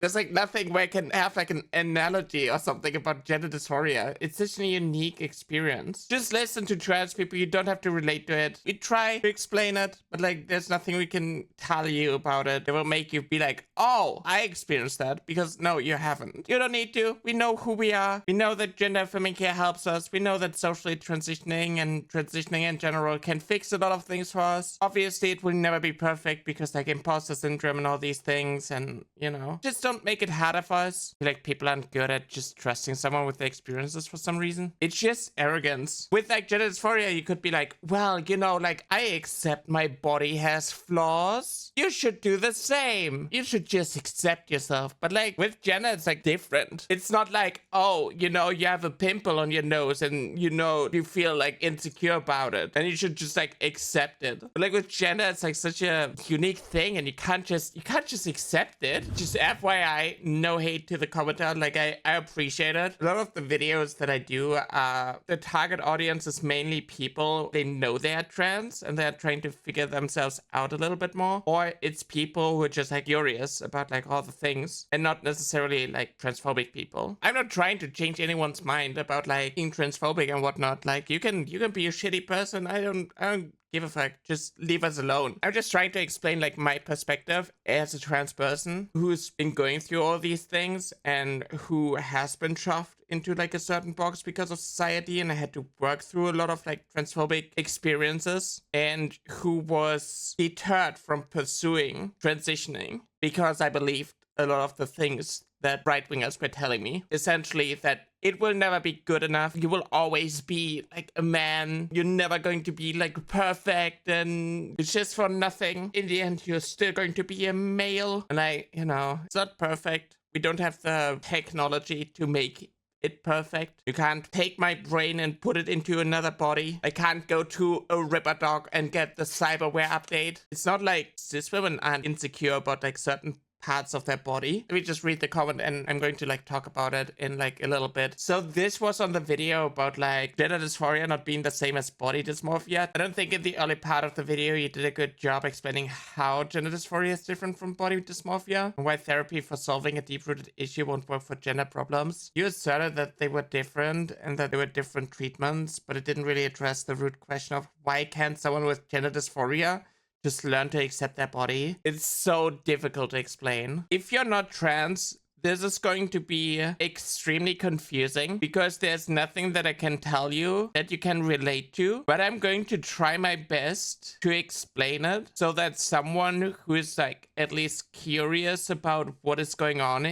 There's like nothing where I can have like an analogy or something about gender dysphoria. It's such a unique experience. Just listen to trans people. You don't have to relate to it. We try to explain it, but like there's nothing we can tell you about it. It will make you be like, oh, I experienced that. Because no, you haven't. You don't need to. We know who we are. We know that gender affirming care helps us. We know that socially transitioning and transitioning in general can fix a lot of things for us. Obviously, it will never be perfect because like imposter syndrome and all these things, and you know, just don't make it harder for us. Like people aren't good at just trusting someone with their experiences for some reason. It's just arrogance. With like gender dysphoria, you could be like, well, you know, like I accept my body has flaws. You should do the same. You should just accept yourself. But like with gender, it's like different. It's not like, oh, you know, you have a pimple on your nose and you know, you feel like insecure about it and you should just like accept it. But like with gender, it's like such a unique thing and you can't just accept it. Just FYI, no hate to the commenter. Like I appreciate it. A lot of the videos that I do, the target audience is mainly people, they know they are trans and they're trying to figure themselves out a little bit more. Or it's people who are just like curious about like all the things and not necessarily like transphobic people. I'm not trying to change anyone's mind about like being transphobic and whatnot. Like you can be a shitty person. I don't give a fuck. Just leave us alone. I'm just trying to explain like my perspective as a trans person who's been going through all these things and who has been shoved into like a certain box because of society, and I had to work through a lot of like transphobic experiences, and who was deterred from pursuing transitioning because I believed a lot of the things that right-wingers were telling me. Essentially that it will never be good enough. You will always be like a man. You're never going to be like perfect and it's just for nothing. In the end, you're still going to be a male. And you know, it's not perfect. We don't have the technology to make it perfect. You can't take my brain and put it into another body. I can't go to a Ripper Dog and get the cyberware update. It's not like cis women aren't insecure about like certain parts of their body. Let me just read the comment and I'm going to like talk about it in like a little bit. So this was on the video about like gender dysphoria not being the same as body dysmorphia. I don't think in the early part of the video you did a good job explaining how gender dysphoria is different from body dysmorphia and why therapy for solving a deep-rooted issue won't work for gender problems. You asserted that they were different and that there were different treatments, but it didn't really address the root question of why can't someone with gender dysphoria just learn to accept their body. It's so difficult to explain. If you're not trans, this is going to be extremely confusing because there's nothing that I can tell you that you can relate to, but I'm going to try my best to explain it so that someone who is like at least curious about what is going on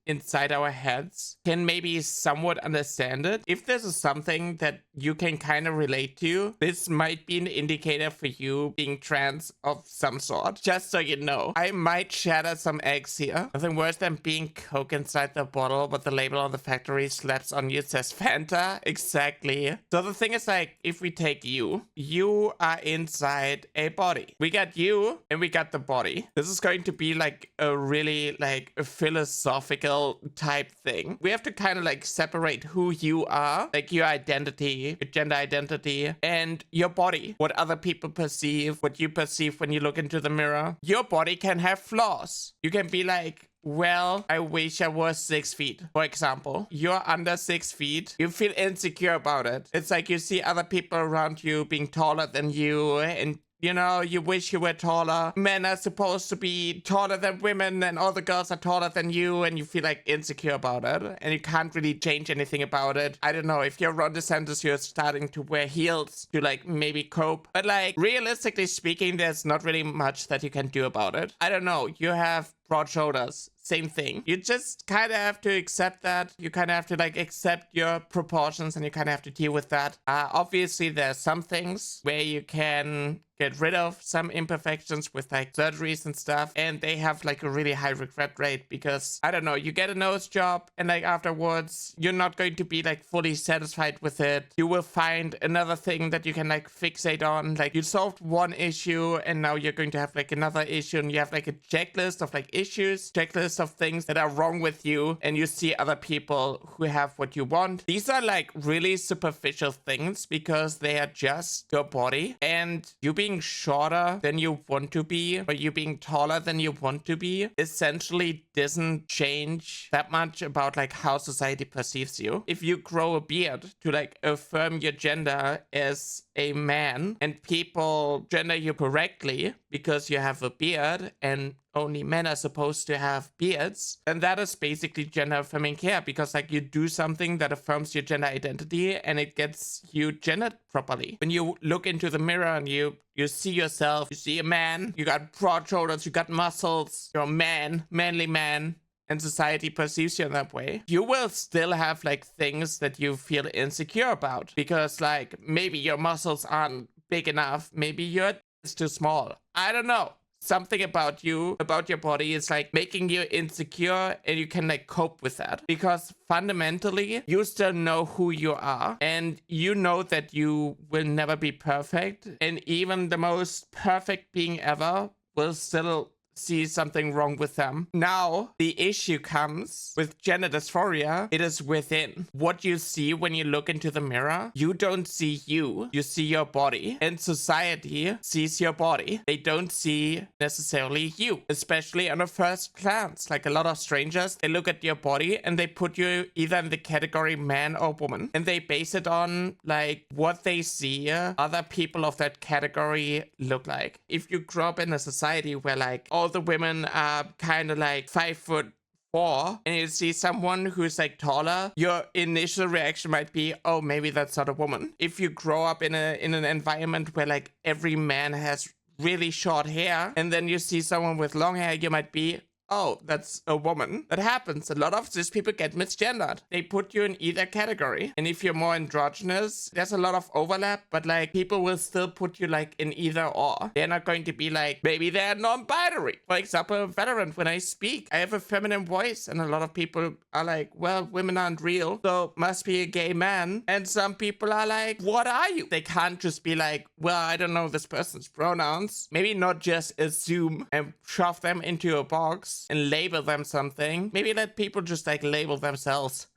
inside our heads can maybe somewhat understand it. If this is something that you can kind of relate to, this might be an indicator for you being trans of some sort. Just so you know, I might shatter some eggs here. Nothing worse than being Coke inside the bottle, but the label on the factory slaps on you says Fanta. Exactly. So the thing is like, if we take you are inside a body. We got you and we got the body. This is going to be like a really like a philosophical type thing. We have to kind of like separate who you are, like your identity, your gender identity, and your body. What other people perceive, what you perceive when you look into the mirror. Your body can have flaws. You can be like, well, I wish I was 6 feet, for example. You're under 6 feet. You feel insecure about it. It's like you see other people around you being taller than you and you know, you wish you were taller. Men are supposed to be taller than women and all the girls are taller than you and you feel like insecure about it and you can't really change anything about it. I don't know, if you're Ron DeSantis, you're starting to wear heels to like maybe cope. But like realistically speaking, there's not really much that you can do about it. I don't know, you have broad shoulders. Same thing. You just kind of have to accept that. You kind of have to like accept your proportions and you kind of have to deal with that. Obviously, there's some things where you can get rid of some imperfections with like surgeries and stuff. And they have like a really high regret rate because, I don't know, you get a nose job and like afterwards, you're not going to be like fully satisfied with it. You will find another thing that you can like fixate on. Like you solved one issue and now you're going to have like another issue and you have like a checklist of like issues, checklist list of things that are wrong with you, and you see other people who have what you want. These are like really superficial things because they are just your body, and you being shorter than you want to be, or you being taller than you want to be, essentially doesn't change that much about like how society perceives you. If you grow a beard to like affirm your gender as a man, and people gender you correctly because you have a beard and only men are supposed to have beards, then that is basically gender affirming care, because like you do something that affirms your gender identity and it gets you gendered properly. When you look into the mirror and you see yourself, you see a man, you got broad shoulders, you got muscles, you're a man, manly man, and society perceives you in that way, you will still have like things that you feel insecure about, because like maybe your muscles aren't big enough, maybe your is too small. I don't know. Something about you, about your body is like making you insecure, and you can like cope with that because fundamentally you still know who you are, and you know that you will never be perfect, and even the most perfect being ever will still see something wrong with them. Now, the issue comes with gender dysphoria. It is within. What you see when you look into the mirror, you don't see you. You see your body. And society sees your body. They don't see necessarily you, especially on a first glance. Like a lot of strangers, they look at your body and they put you either in the category man or woman. And they base it on like what they see other people of that category look like. If you grow up in a society where like all the women are kind of like 5'4", and you see someone who's like taller, your initial reaction might be, oh, maybe that's not a woman. If you grow up in an environment where like every man has really short hair, and then you see someone with long hair, you might be, oh, that's a woman. That happens. A lot of cis people get misgendered. They put you in either category. And if you're more androgynous, there's a lot of overlap, but like people will still put you like in either or. They're not going to be like, maybe they're non-binary. For example, Valorant, when I speak, I have a feminine voice, and a lot of people are like, well, women aren't real, so must be a gay man. And some people are like, what are you? They can't just be like, well, I don't know this person's pronouns. Maybe not just assume and shove them into a box and label them something. Maybe let people just like label themselves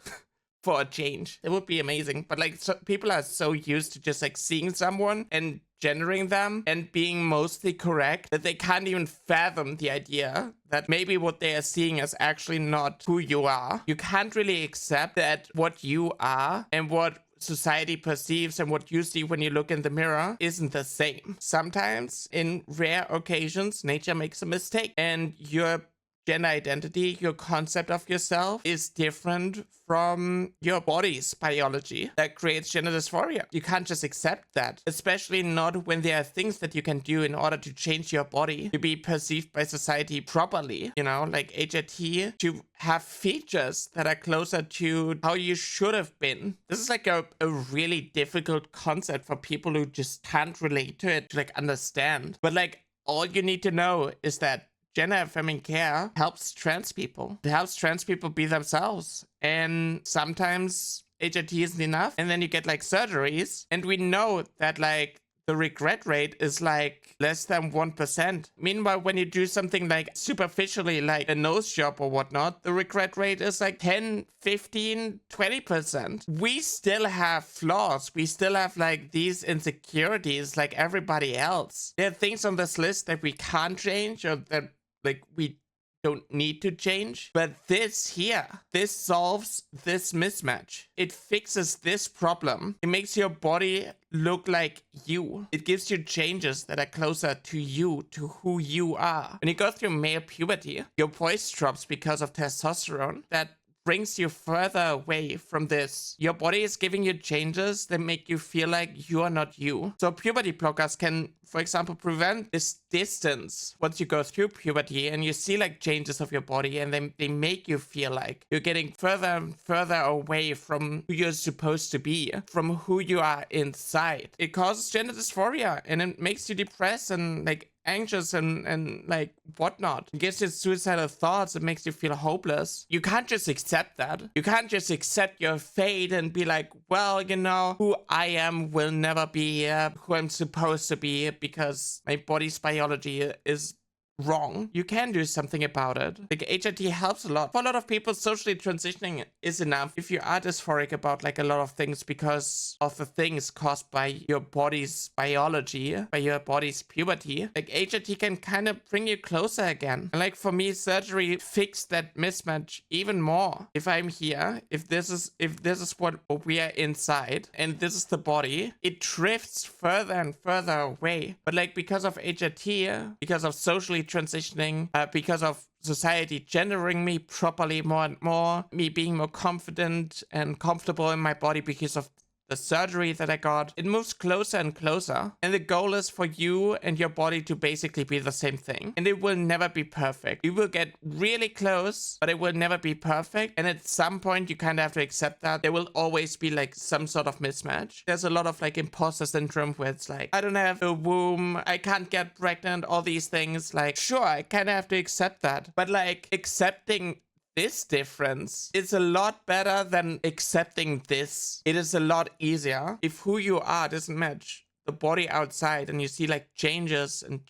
for a change. It would be amazing. But like people are so used to just like seeing someone and gendering them and being mostly correct that they can't even fathom the idea that maybe what they are seeing is actually not who you are. You can't really accept that what you are and what society perceives and what you see when you look in the mirror isn't the same. Sometimes, in rare occasions, nature makes a mistake, and your gender identity, your concept of yourself, is different from your body's biology. That creates gender dysphoria. You can't just accept that, especially not when there are things that you can do in order to change your body to be perceived by society properly. You know, like HRT, to have features that are closer to how you should have been. This is like a really difficult concept for people who just can't relate to it, to like understand. But like all you need to know is that gender affirming care helps trans people. It helps trans people be themselves. And sometimes HRT isn't enough. And then you get like surgeries. And we know that like the regret rate is like less than 1%. Meanwhile, when you do something like superficially, like a nose job or whatnot, the regret rate is like 10, 15, 20%. We still have flaws. We still have like these insecurities like everybody else. There are things on this list that we can't change, or that like we don't need to change. But this here, this solves this mismatch. It fixes this problem. It makes your body look like you. It gives you changes that are closer to you, to who you are. When you go through male puberty, your voice drops because of testosterone. That brings you further away from this. Your body is giving you changes that make you feel like you are not you. So puberty blockers can, for example, prevent this distance once you go through puberty and you see like changes of your body, and then they make you feel like you're getting further and further away from who you're supposed to be, from who you are inside. It causes gender dysphoria, and it makes you depressed and like anxious and like whatnot. It gives you suicidal thoughts. It makes you feel hopeless. You can't just accept that. You can't just accept your fate and be like, well, you know, who I am will never be who I'm supposed to be because my body's biology is wrong, you can do something about it. Like HRT helps a lot. For a lot of people, socially transitioning is enough. If you are dysphoric about like a lot of things because of the things caused by your body's biology, by your body's puberty, like HRT can kind of bring you closer again. And like for me, surgery fixed that mismatch even more. If I'm here, if this is what we are inside and this is the body, it drifts further and further away. But like because of HRT, because of socially transitioning, because of society gendering me properly more and more, me being more confident and comfortable in my body because of the surgery that I got, it moves closer and closer. And the goal is for you and your body to basically be the same thing. And it will never be perfect. You will get really close, but it will never be perfect. And at some point, you kind of have to accept that there will always be like some sort of mismatch. There's a lot of like imposter syndrome where it's like, I don't have a womb, I can't get pregnant, all these things. Like, sure, I kind of have to accept that. But like accepting this difference is a lot better than accepting this. It is a lot easier if who you are doesn't match the body outside and you see like changes and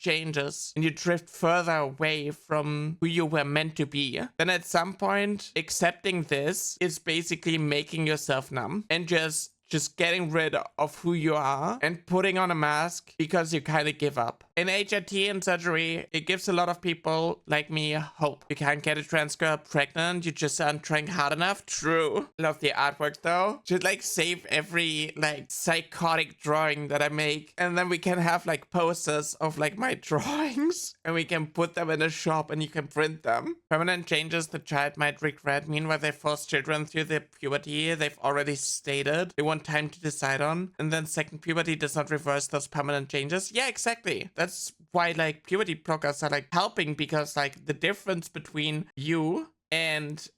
you drift further away from who you were meant to be. Then at some point, accepting this is basically making yourself numb and just getting rid of who you are and putting on a mask because you kind of give up. In HRT and surgery, it gives a lot of people like me hope. You can't get a trans girl pregnant, you just aren't trying hard enough. True. Love the artwork though. Should like save every like psychotic drawing that I make, and then we can have like posters of like my drawings and we can put them in a shop and you can print them. Permanent changes the child might regret. Meanwhile, they force children through their puberty they've already stated they want time to decide on, and then second puberty does not reverse those permanent changes. Yeah, exactly. That's why like puberty blockers are like helping, because like the difference between you and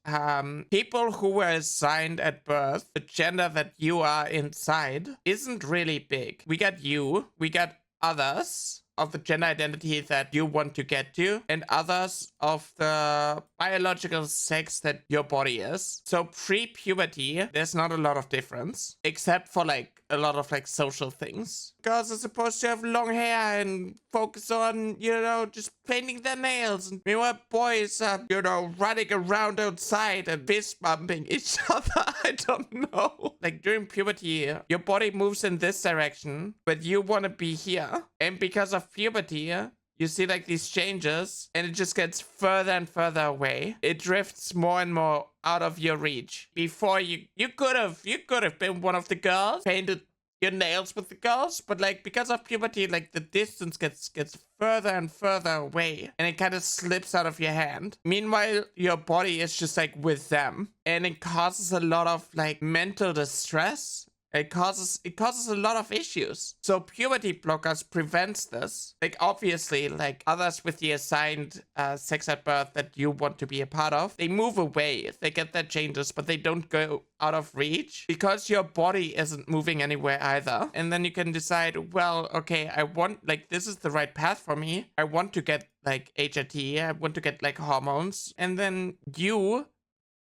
people who were assigned at birth, the gender that you are inside, isn't really big. We got you, we got others of the gender identity that you want to get to, and others of the biological sex that your body is. So pre-puberty, there's not a lot of difference, except for like a lot of like social things. Girls are supposed to have long hair and focus on, you know, just painting their nails. And meanwhile, boys are, you know, running around outside and fist bumping each other. I don't know. Like during puberty, your body moves in this direction, but you want to be here. And because of puberty, you see like these changes and it just gets further and further away. It drifts more and more out of your reach. Before you could have been one of the girls, painted your nails with the girls, but like because of puberty, like the distance gets further and further away and it kind of slips out of your hand. Meanwhile, your body is just like with them, and it causes a lot of like mental distress. It causes a lot of issues. So puberty blockers prevents this. Like obviously, like others with the assigned sex at birth that you want to be a part of, they move away. They get their changes, but they don't go out of reach because your body isn't moving anywhere either. And then you can decide, well, okay, I want, like, this is the right path for me. I want to get like HRT. I want to get like hormones. And then you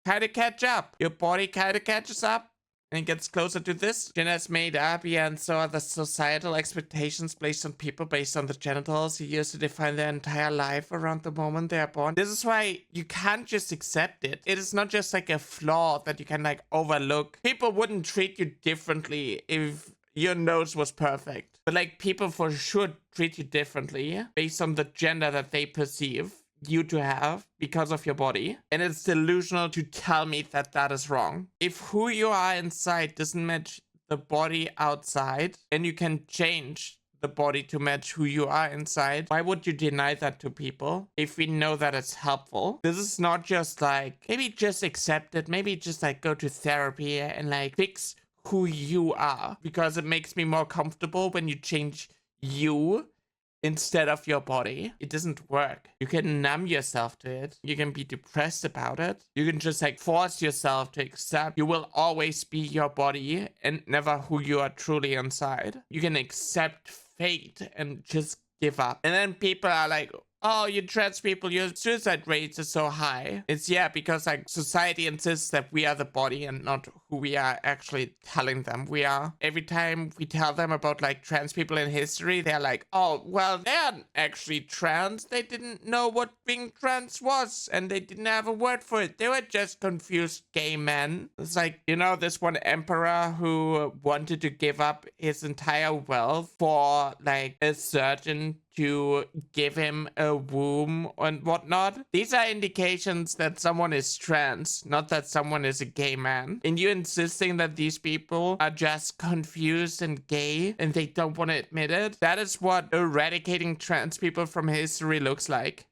kind of catch up. Your body kind of catches up and gets closer to this. Gender is made up, yeah, and so are the societal expectations placed on people based on the genitals used to define their entire life around the moment they are born. This is why you can't just accept it. It is not just like a flaw that you can like overlook. People wouldn't treat you differently if your nose was perfect. But like people for sure treat you differently based on the gender that they perceive you to have because of your body, and it's delusional to tell me that that is wrong. If who you are inside doesn't match the body outside and you can change the body to match who you are inside, why would you deny that to people if we know that it's helpful? This is not just like, maybe just accept it, maybe just like go to therapy and like fix who you are, because it makes me more comfortable when you change you instead of your body. It doesn't work. You can numb yourself to it. You can be depressed about it. You can just like force yourself to accept you will always be your body and never who you are truly inside. You can accept fate and just give up. And then people are like, oh, you trans people, your suicide rates are so high. It's yeah, because like society insists that we are the body and not who we are actually telling them we are. Every time we tell them about like trans people in history, they're like, oh, well, they aren't actually trans. They didn't know what being trans was, and they didn't have a word for it. They were just confused gay men. It's like, you know, this one emperor who wanted to give up his entire wealth for like a surgeon to give him a womb and whatnot. These are indications that someone is trans, not that someone is a gay man. And you insisting that these people are just confused and gay and they don't want to admit it. That is what eradicating trans people from history looks like.